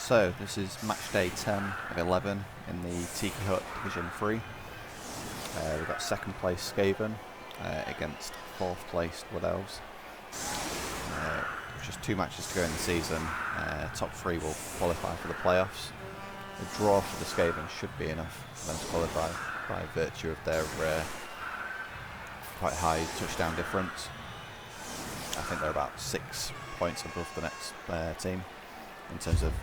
So this is match day 10 of 11 in the Tikihut Division 3. We've got second place Skaven against fourth place Wood Elves. Just 2 matches to go in the season. Top 3 will qualify for the playoffs. The draw for the Skaven should be enough for them to qualify by virtue of their quite high touchdown difference. I think they're about 6 points above the next team in terms of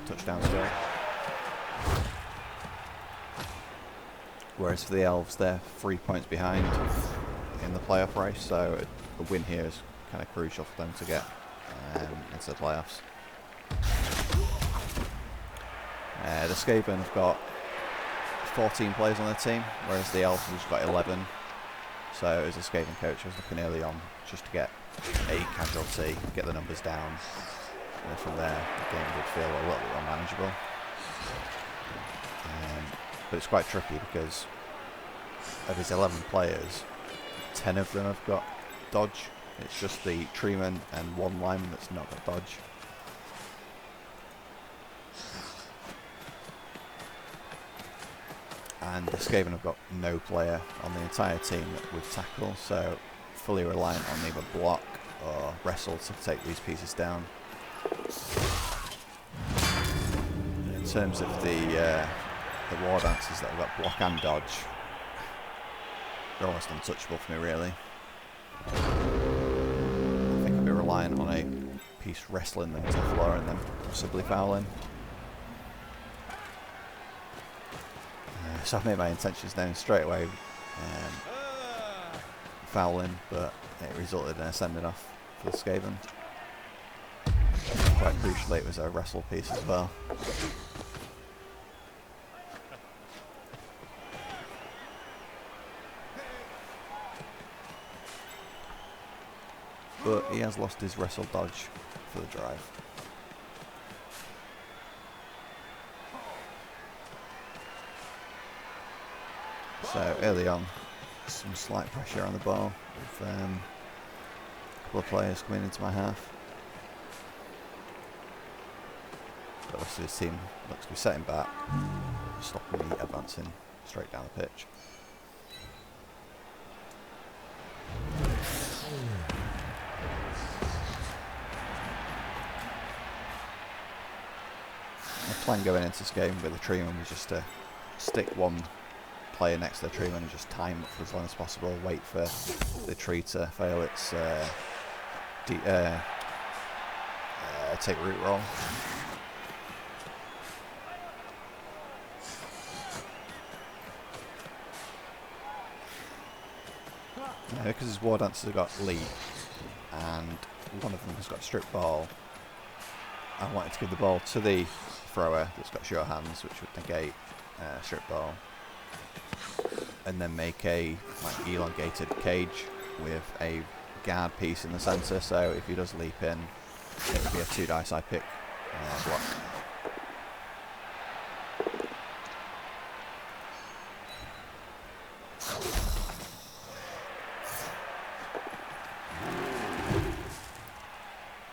touchdown score. Whereas for the Elves, they're 3 points behind in the playoff race, so a win here is kind of crucial for them to get into the playoffs. The Skaven have got 14 players on their team, whereas the Elves have just got 11. So as a Skaven coach, I was looking early on just to get a casualty, get the numbers down, and from there the game would feel a little bit more manageable. But it's quite tricky because of his 11 players, 10 of them have got dodge. It's just the treeman and 1 lineman that's not got dodge. And the Skaven have got no player on the entire team that would tackle, so fully reliant on either block or wrestle to take these pieces down. In terms of the war dancers that have got block and dodge, they're almost untouchable for me, really. I think I'd be reliant on a piece wrestling them to the floor and then possibly fouling. So I've made my intentions known straight away, fouling, but it resulted in a sending off for the Skaven. Quite crucially, it was a wrestle piece as well. But he has lost his wrestle dodge for the drive. So early on, some slight pressure on the ball with a couple of players coming into my half. But the rest of his team looks to be setting back, stopping me advancing straight down the pitch. My plan going into this game with the treeman was just to stick 1 player next to the treeman and just time it for as long as possible, wait for the tree to fail its take root roll. Because his war dancers have got leap and one of them has got strip ball, I wanted to give the ball to the thrower that's got short hands, which would negate strip ball, and then make a elongated cage with a guard piece in the centre, so if he does leap in, it would be a 2 dice I pick block.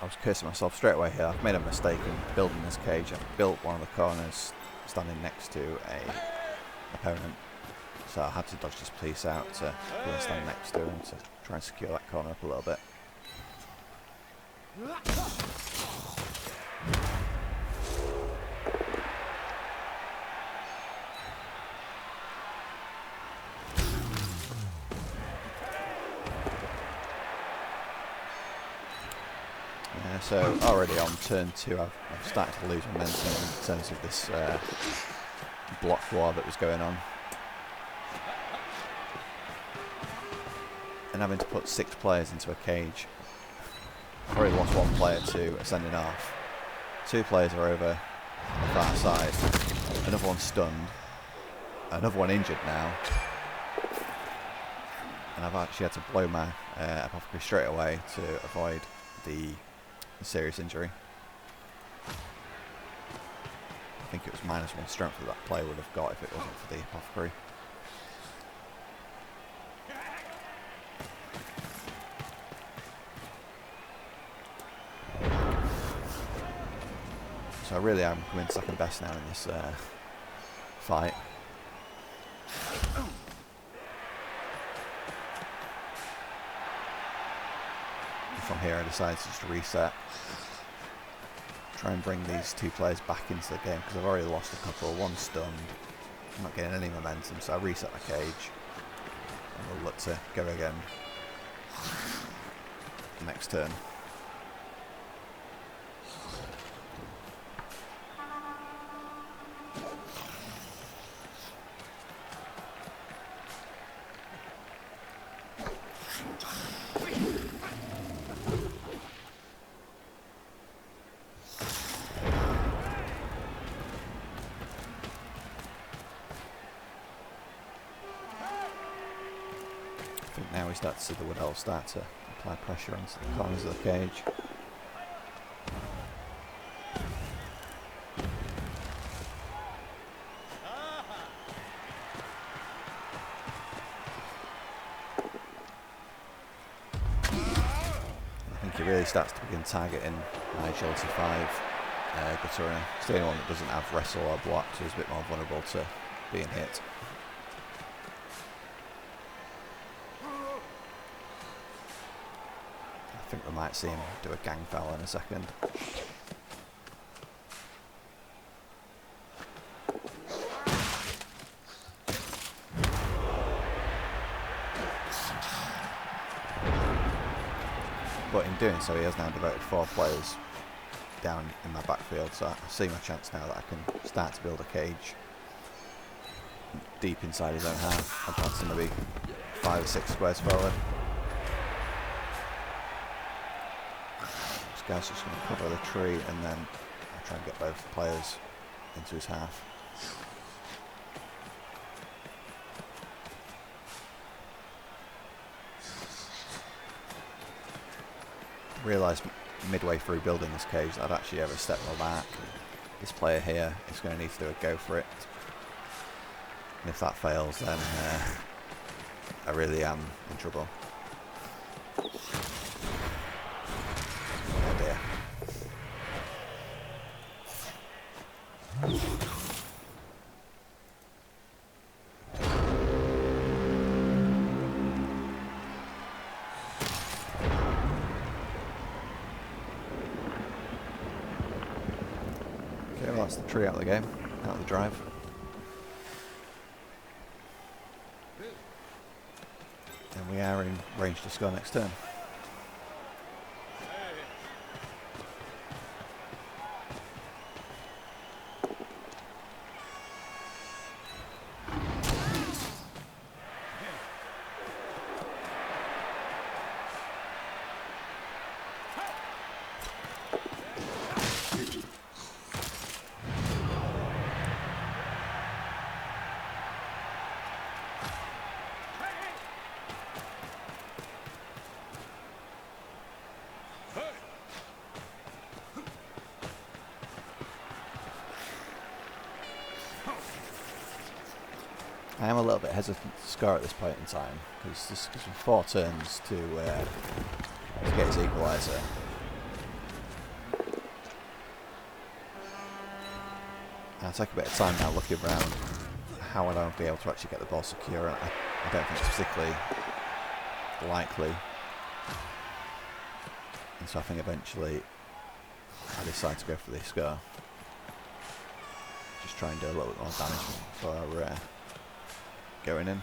I was cursing myself straight away here. I've made a mistake in building this cage. I've built one of the corners standing next to a opponent, so I had to dodge this piece out to stand next to him to try and secure that corner up a little bit. So already on turn 2 I've started to lose momentum in terms of this block war that was going on. And having to put 6 players into a cage, I've already lost 1 player to a sending off. 2 players are over on the far side, another one stunned, another one injured now, and I've actually had to blow my apothecary straight away to avoid the serious injury. I think it was -1 strength that that player would have got if it wasn't for the apothecary. So I really am coming second best now in this fight. From here I decided to just reset. Try and bring these two players back into the game because I've already lost a couple. One's stunned. I'm not getting any momentum, so I reset my cage. And we'll look to go again next turn. I think now we start to see the Wood Elves start to apply pressure onto the corners of the cage. I think he really starts to begin targeting my agility 5 Gaturna. It's the only one that doesn't have wrestle or block, so he's a bit more vulnerable to being hit. I think we might see him do a gang foul in a second. But in doing so, he has now devoted 4 players down in my backfield, so I see my chance now that I can start to build a cage deep inside his own half, advancing maybe 5 or 6 squares forward. This guy's just going to cover the tree, and then I'll try and get both players into his half. Realised midway through building this cage that I'd actually overstepped my mark. This player here is going to need to do a go for it, and if that fails, then I really am in trouble. Oh dear. Okay, well that's the tree out of the game, out of the drive. And we are in range to score next turn. I am a little bit hesitant to score at this point in time, because this gives me 4 turns to get his equaliser. I'll take a bit of time now looking around how would I be able to actually get the ball secure. I don't think it's particularly likely, and so I think eventually I decide to go for the score. Just try and do a little bit more damage before going in.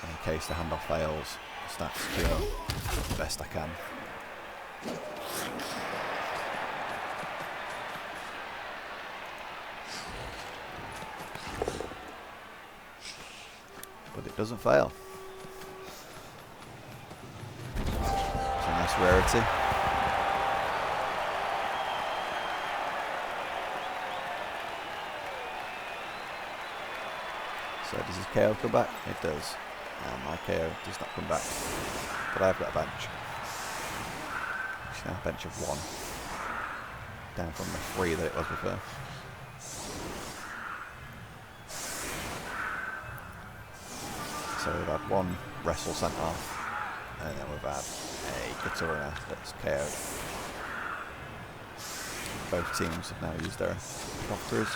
And in case the handoff fails, I start to secure the best I can. But it doesn't fail. It's a nice rarity. So does his KO come back? It does. My KO does not come back. But I've got a bench. It's now a bench of 1. Down from the 3 that it was before. So we've had 1 wrestle sent off, and then we've had a Gaturna that's KO'd. both teams have now used their profiteers.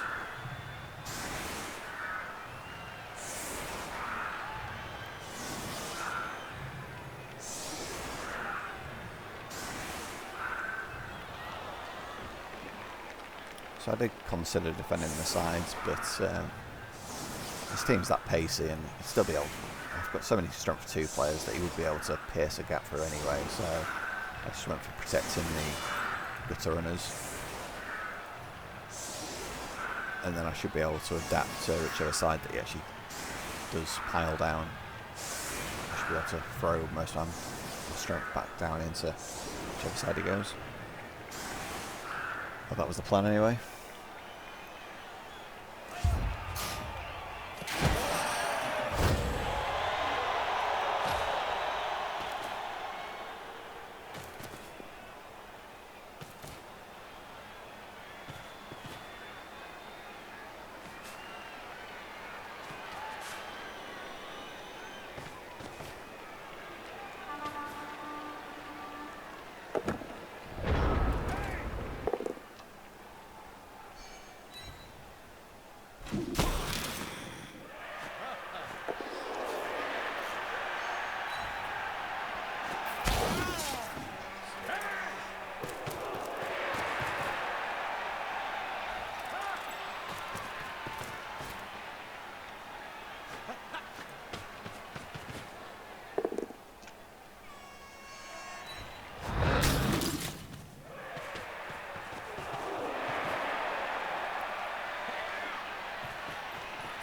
So I did consider defending the sides, but this team's that pacey and he'd still be able. I've got so many strength 2 players that he would be able to pierce a gap through anyway, so I just went for protecting the gutter runners. And then I should be able to adapt to whichever side that he actually does pile down. I should be able to throw most of my strength back down into whichever side he goes. Well, that was the plan anyway.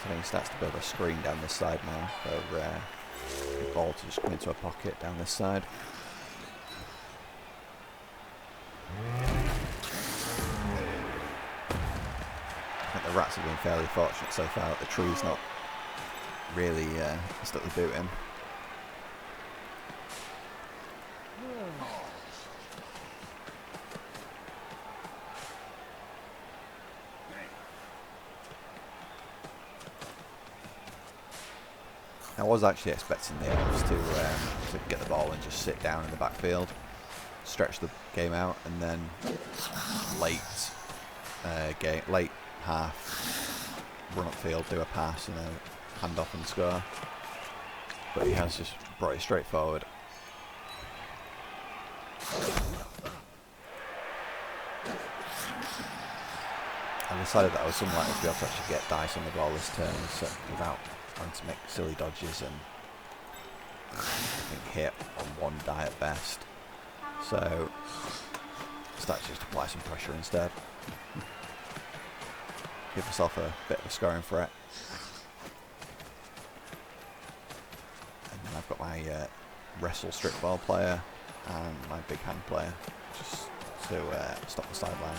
So he starts to build a screen down this side now for the ball to just come into a pocket down this side. I think the rats have been fairly fortunate so far that the tree's not really stuck the boot in. I was actually expecting the Elves to get the ball and just sit down in the backfield, stretch the game out, and then late half run upfield, do a pass, and then hand off and score. But he has just brought it straight forward. I decided that I was unlikely to be able to actually get dice on the ball this turn, so without having to make silly dodges and I think hit on one die at best. So start to just apply some pressure instead. Give myself a bit of a scoring threat. And then I've got my wrestle strip ball player and my big hand player just to stop the sideline.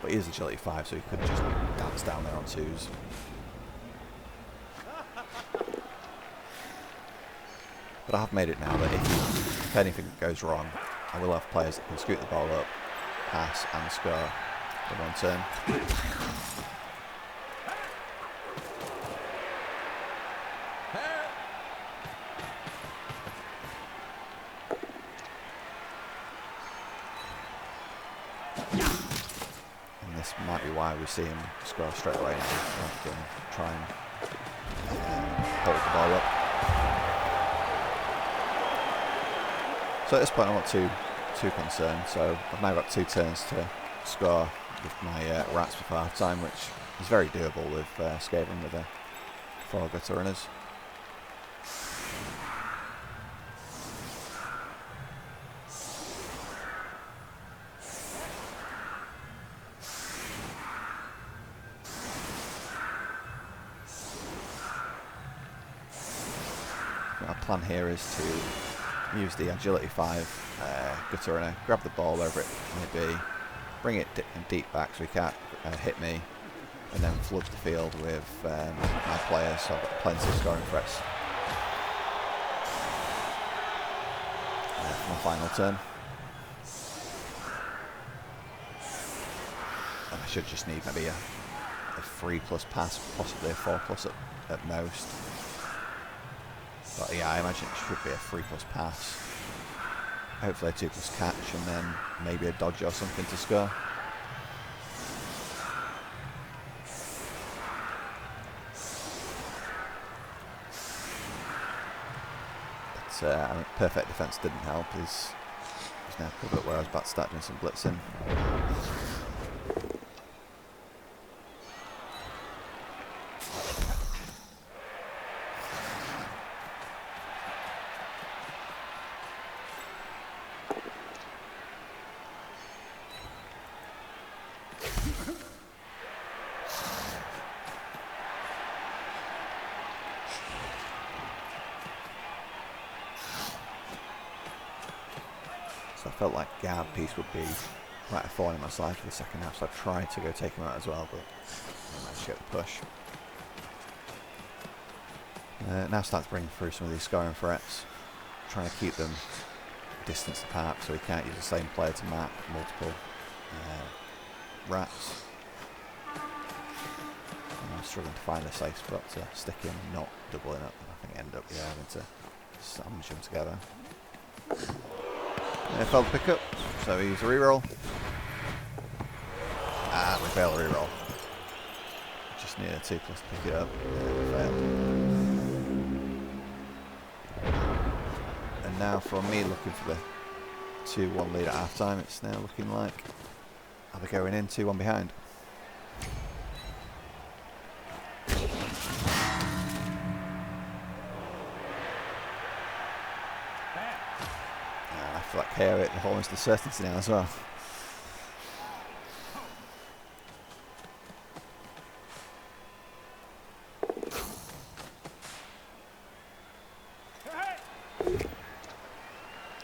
But he is agility 5, so he could just dance down there on 2s. But I have made it now that if anything goes wrong, I will have players that can scoot the ball up, pass and score in one turn. And this might be why we see him score straight away now, rather than try and hold the ball up. So at this point I want too concerned, so I've now got 2 turns to score with my rats before half time, which is very doable with Skaven with the 4 gutter runners. Our plan here is to use the agility 5 gutter runner, grab the ball wherever it may be, bring it deep back so he can't hit me, and then flood the field with my players, so I've got plenty of scoring threats for my final turn. And I should just need maybe a 3+ pass, possibly a 4+ at most. But yeah, I imagine it should be a 3+ pass. Hopefully a 2+ catch, and then maybe a dodge or something to score. I mean, perfect defence didn't help. He's now covered where I was about to start doing some blitzing. So I felt like guard piece would be quite a thorn in my side for the second half, so I tried to go take him out as well, but I managed to get the push. Now start to bring through some of these scoring threats, trying to keep them distanced apart so we can't use the same player to map multiple rats. And I'm struggling to find a safe spot to stick in and not doubling up, and I think I end up having to sandwich them together. Failed to pick up, so we use a reroll. Ah, we failed a reroll. Just need a 2+ to pick it up. Yeah, failed. And now from me looking for the 2-1 lead at half time, it's now looking like are they going in 2-1 behind. I feel like KO it the whole into certainty now as well.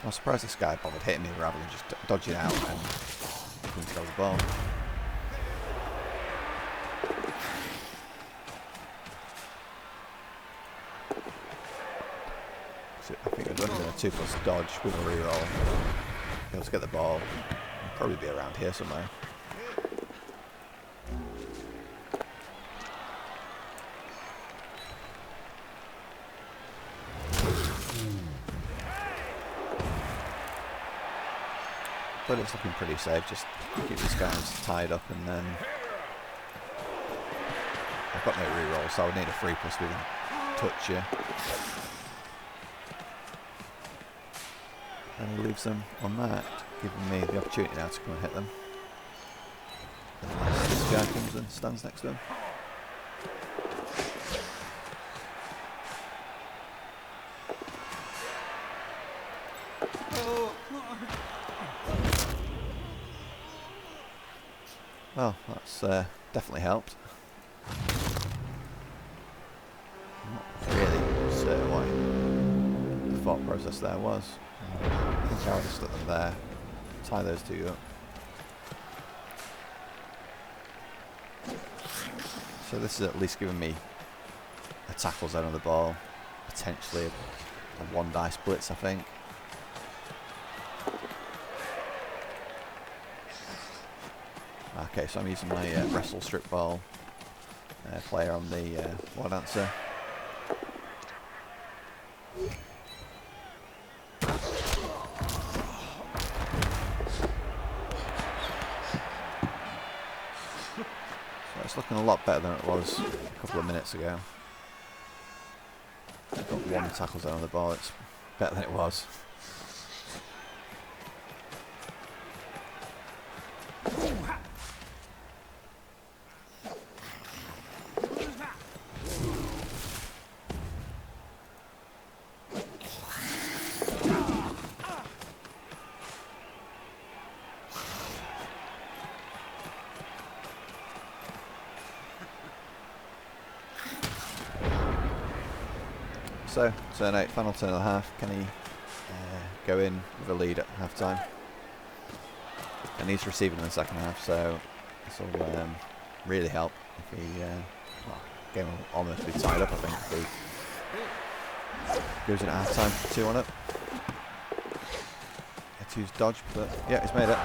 I'm surprised this guy bothered hitting me rather than just dodging out and looking to go the ball. So I think we've done a 2+ dodge with a reroll. Be able to get the ball. Probably be around here somewhere. But it's looking pretty safe, just keep these guys tied up, and then I've got no reroll, so I would need a 3+ within touch here. And he leaves them unmarked, giving me the opportunity now to come and hit them. Unless this guy comes and stands next to him. Well, that's definitely helped. I'm not really certain what the thought process there was. I think I would have stuck them there, tie those two up. So this is at least giving me a tackle zone on the ball, potentially a 1-dice blitz, I think. Okay, so I'm using my wrestle strip ball player on the War Dancer. So it's looking a lot better than it was a couple of minutes ago. I've got 1 tackle zone on the ball, it's better than it was. So, turn 8, final turn of the half. Can he go in with a lead at half time? And he's receiving in the second half, so this will really help if he. Well, game will almost be tied up, I think, if he goes in at half time, 2-1 up. Had to use dodge, but yeah, he's made it.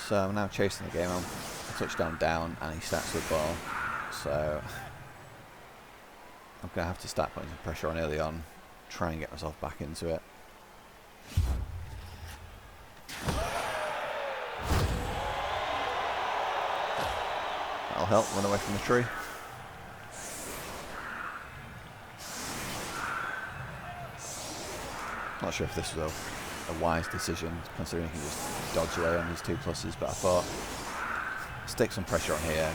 So I'm now chasing the game. I'm a touchdown down, and he starts with the ball. So I'm going to have to start putting some pressure on early on, try and get myself back into it. That'll help, run away from the tree. Not sure if this was a wise decision, considering he can just dodge away on these 2 pluses, but I thought, stick some pressure on here.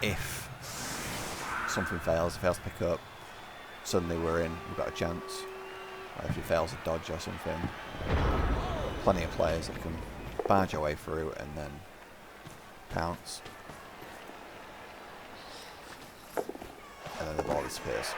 If something fails, if he fails to pick up, suddenly we're in, we've got a chance. Or if he fails a dodge or something, plenty of players that can barge our way through and then pounce. And then the ball disappears.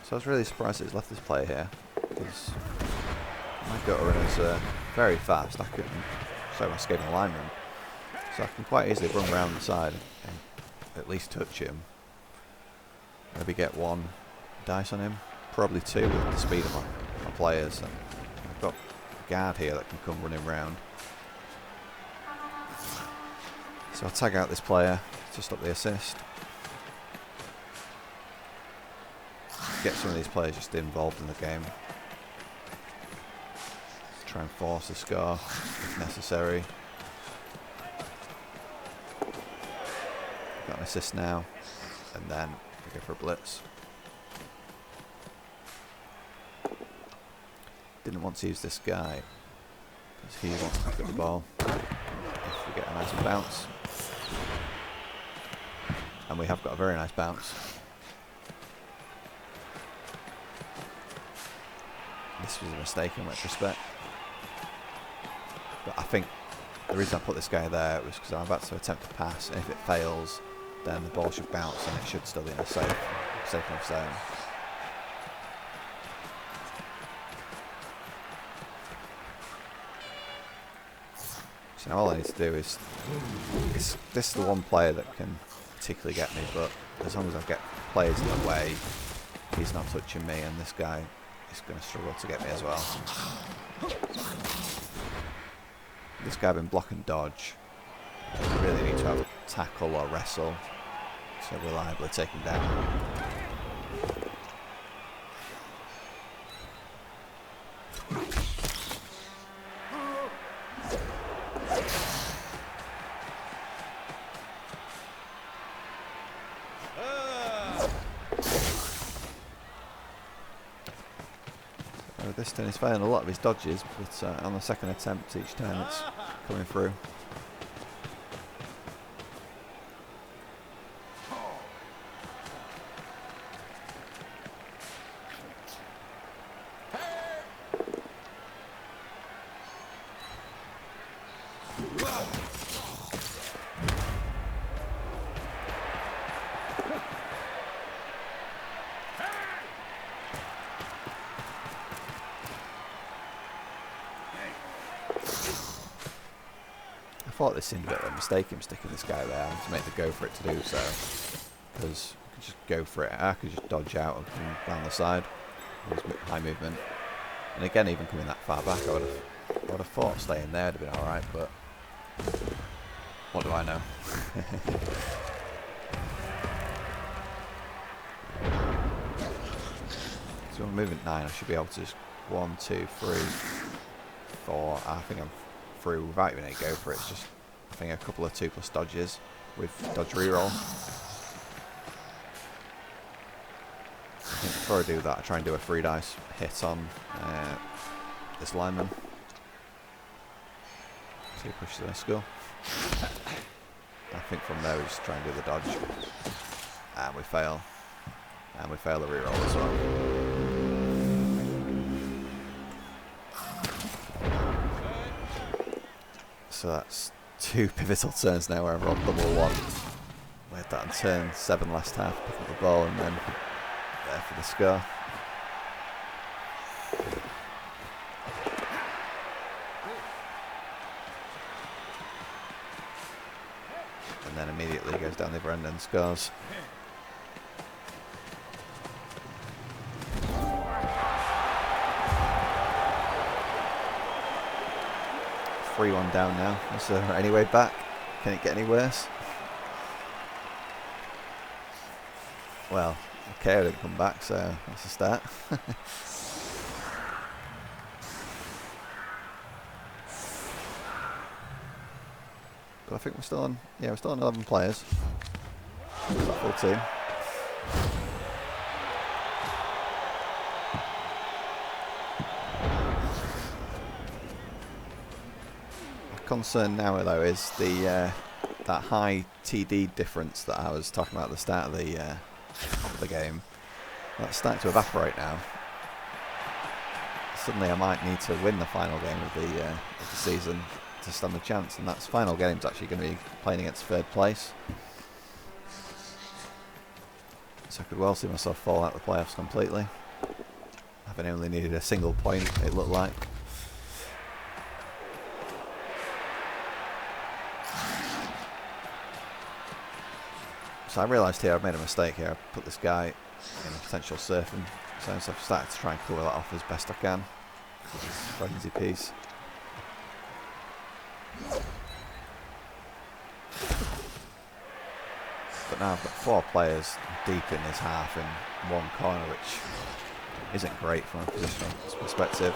So I was really surprised that he's left this player here, because my gutter runners very fast. I can, so my Skaven lineman, so I can quite easily run around the side and at least touch him. Maybe get 1 dice on him, probably 2 with the speed of my players. And I've got a guard here that can come running round. So I'll tag out this player to stop the assist. Get some of these players just involved in the game. Try and force a score if necessary. Got an assist now, and then we go for a blitz. Didn't want to use this guy because he wants to get the ball. If we get a nice bounce, and we have got a very nice bounce. This was a mistake in retrospect, but I think the reason I put this guy there was because I'm about to attempt to pass, and if it fails, then the ball should bounce and it should still be in a safe enough zone. So now all I need to do is this is the one player that can particularly get me, but as long as I get players in the way, he's not touching me, and this guy is going to struggle to get me as well. This guy been block and dodge. I really need to have tackle or wrestle to reliably take him down. This turn he's failing a lot of his dodges, but on the second attempt each time it's coming through. I thought this seemed a bit of a mistake, him sticking this guy there to make the go for it to do so, because I could just go for it. I could just dodge out and come down the side with high movement, and again, even coming that far back, I would have thought staying there would have been alright, but what do I know? So I'm moving 9, I should be able to just 1, 2, 3, 4, I think I'm through without even a go for it. It's just, I think, a couple of 2+ dodges with dodge reroll. think before I do that, I try and do a 3 dice hit on this lineman. See if he pushes their skull. I think from there we just try and do the dodge. And we fail. And we fail the reroll as well. So that's 2 pivotal turns now where I've rolled double 1. We had that on turn 7 last half, pick up the ball and then there for the score. And then immediately goes down the other end and scores. Three 1 down now. Is there any way back? Can it get any worse? Well, KO didn't come back, so that's a start. But I think we're still on. Yeah, we're still on 11 players. Full team. Concern now though is the that high TD difference that I was talking about at the start of the game. That's starting to evaporate now. Suddenly I might need to win the final game of the season to stand a chance, and that's final game's actually going to be playing against 3rd place. So I could well see myself fall out of the playoffs completely. Having only needed a single point, it looked like. So I realised here I've made a mistake here. I put this guy in a potential surfing zone, so I've started to try and cover that off as best I can. This is a frenzy piece. But now I've got 4 players deep in this half in one corner, which isn't great from a positional perspective.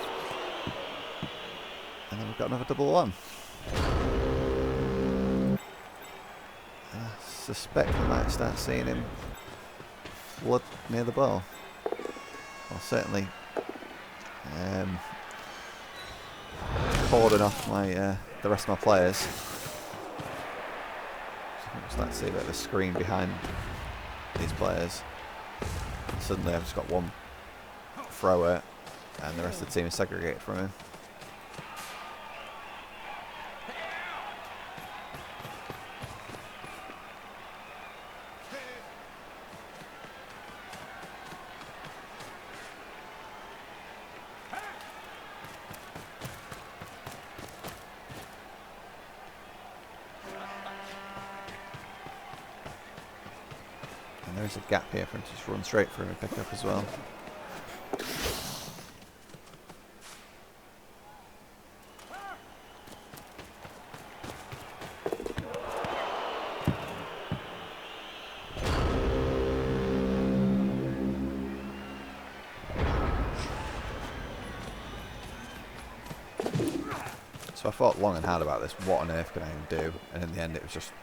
And then we've got another double 1. I suspect we might start seeing him flood near the ball. Well, certainly cordon off my the rest of my players. So we'll start to see a bit of a screen behind these players. And suddenly I've just got one thrower and the rest of the team is segregated from him. There's a gap here for him to just run straight through and pick up as well. So I thought long and hard about this, what on earth can I even do? And in the end it was just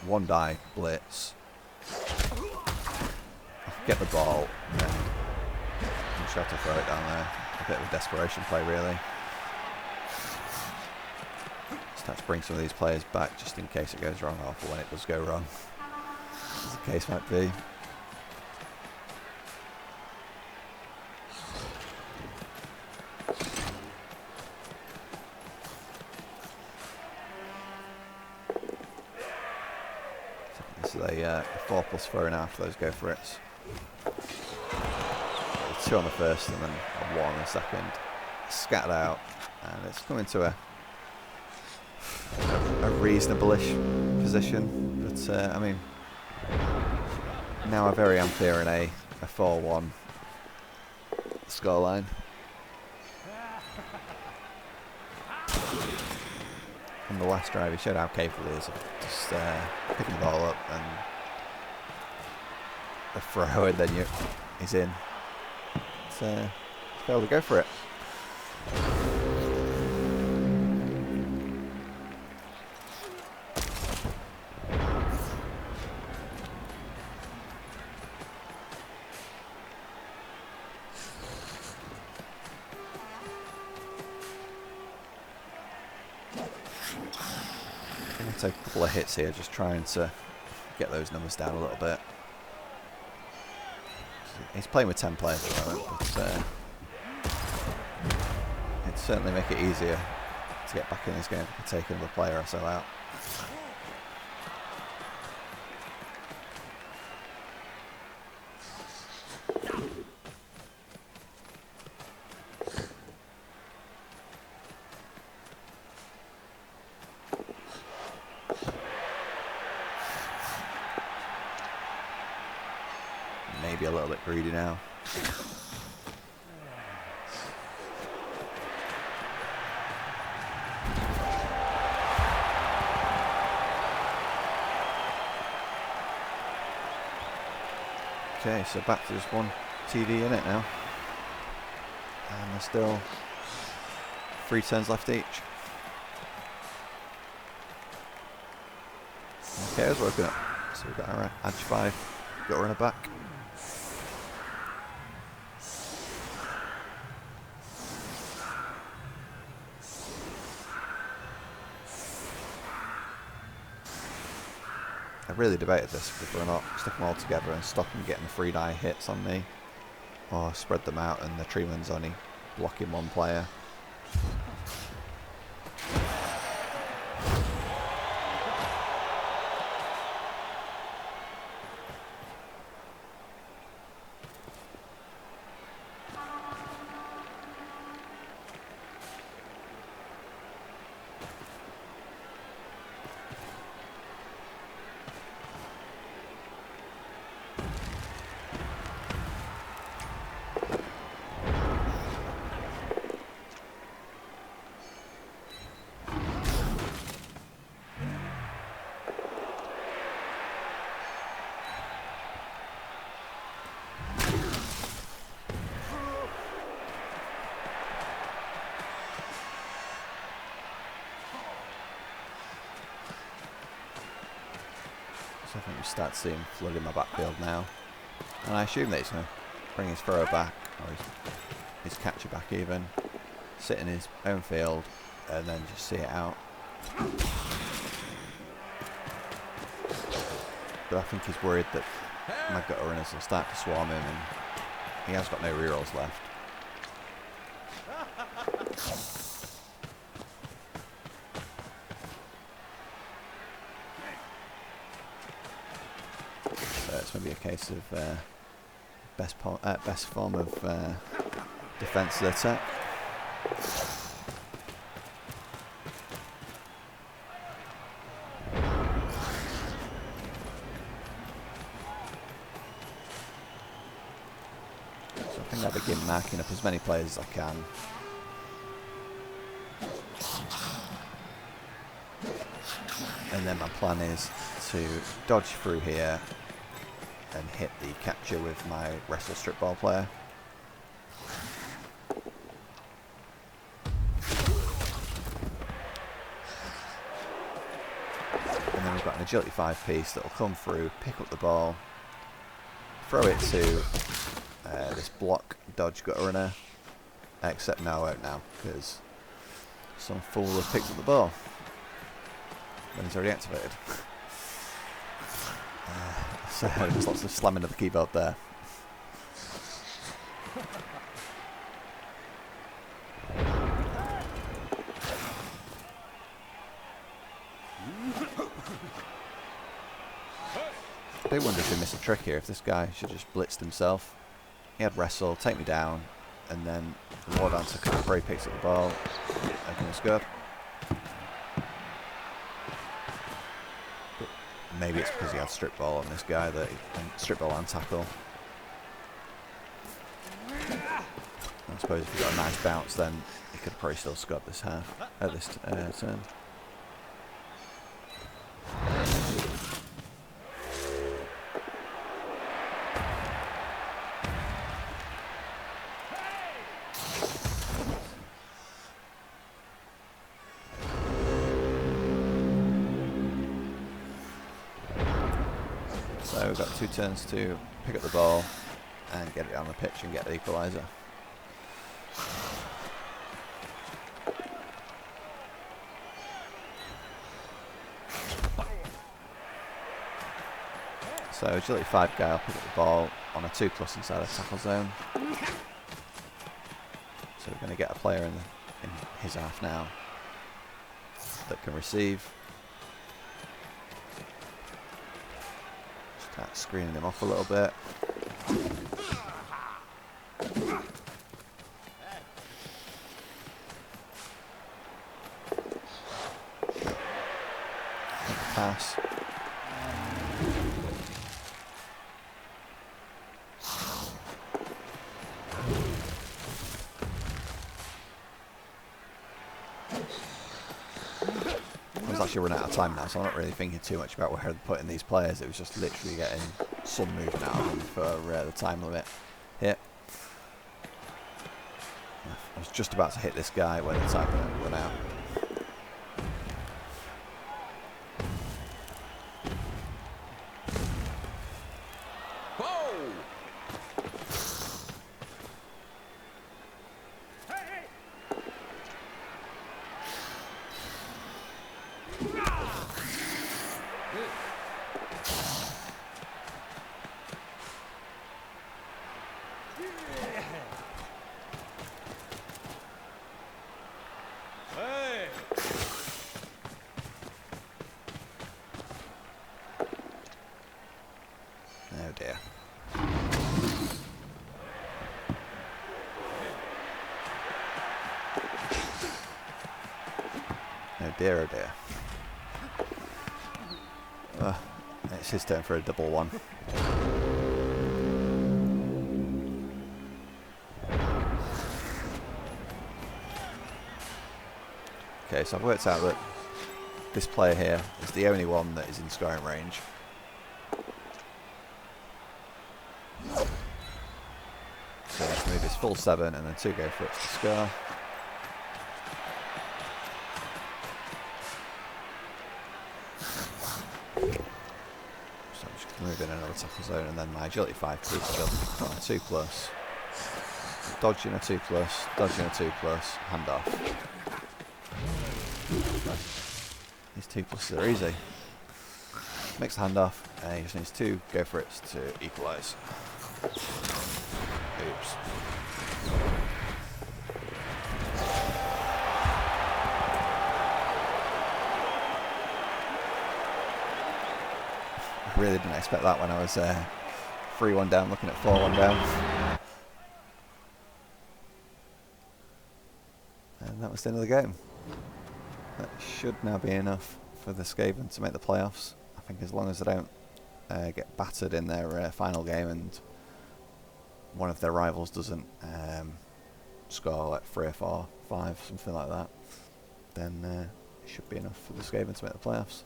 1 die, blitz, get the ball, and then try to throw it down there. A bit of a desperation play, really. Start to bring some of these players back just in case it goes wrong, or for when it does go wrong, as the case might be. This is a 4+ throw now for those go for it. 2 on the first and then a 1 on the second. Scattered out, and it's coming to a reasonable-ish position. But I mean, now I very am fearing a 4-1 scoreline. On the last drive, he showed how capable he is of just picking the ball up and a throw, and then he's in. So, fail to go for it. take a couple of hits here, just trying to get those numbers down a little bit. He's playing with 10 players at the moment, but it'd certainly make it easier to get back in this game if I could take another player or so out. Maybe a little bit greedy now. Okay, so back to just one TD in it now. And there's still 3 turns left each. Okay, it's working up. So we've got our edge 5, got a runner back. I really debated this, whether or not stick them all together and stop them getting the 3 die hits on me, or spread them out and the Treeman's only blocking one player. So I think we start seeing flood in my backfield now. And I assume that he's going to bring his thrower back, or his catcher back even, sit in his own field, and then just see it out. But I think he's worried that my gutter runners will start to swarm him, and he has got no rerolls left. So it's going to be a case of best form of defense to attack. So I think I'll begin marking up as many players as I can. And then my plan is to dodge through here and hit the catcher with my wrestle strip ball player. And then we've got an agility 5 piece that will come through, pick up the ball, throw it to this block dodge gutter runner. Except no, I won't now, because some fool has picked up the ball when he's already activated. So there's lots of slamming of the keyboard there. I do wonder if they missed a trick here, if this guy should have just blitzed himself. He had wrestle, take me down, and then the war dancer could have picks up the ball. Everything was good. But maybe it's because he had strip ball on this guy, that strip ball and tackle. I suppose if he got a nice bounce, then he could have probably still scored this half at this turn. So we've got 2 turns to pick up the ball and get it down the pitch and get the equaliser. So agility 5 guy will pick up the ball on a 2+ inside the tackle zone. So we're going to get a player in his half now that can receive. Start screening him off a little bit. Pass. I was actually running out of time now, so I'm not really thinking too much about where they're putting these players. It was just literally getting some movement out of them for the time limit hit. I was just about to hit this guy when the time limit run out. Oh dear. Oh dear, oh dear. It's his turn for a double one. Okay, so I've worked out that this player here is the only one that is in scoring range. So let's move his full 7 and then 2 go for it to score. So I'm just moving another tackle zone and then my agility 5 please jump on a 2+. Dodging a 2+, dodging a 2+, handoff. These 2+s are easy. Makes the handoff, and he just needs 2 go for it to equalise. Oops. I really didn't expect that when I was 3-1 down, looking at 4-1 down. And that was the end of the game. That should now be enough for the Skaven to make the playoffs. I think as long as they don't get battered in their final game and one of their rivals doesn't score like 3 or 4, 5, something like that, then it should be enough for the Skaven to make the playoffs.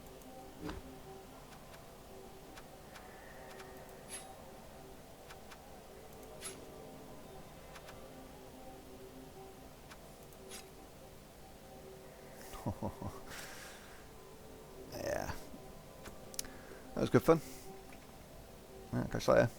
Yeah, that was good fun. Catch you later.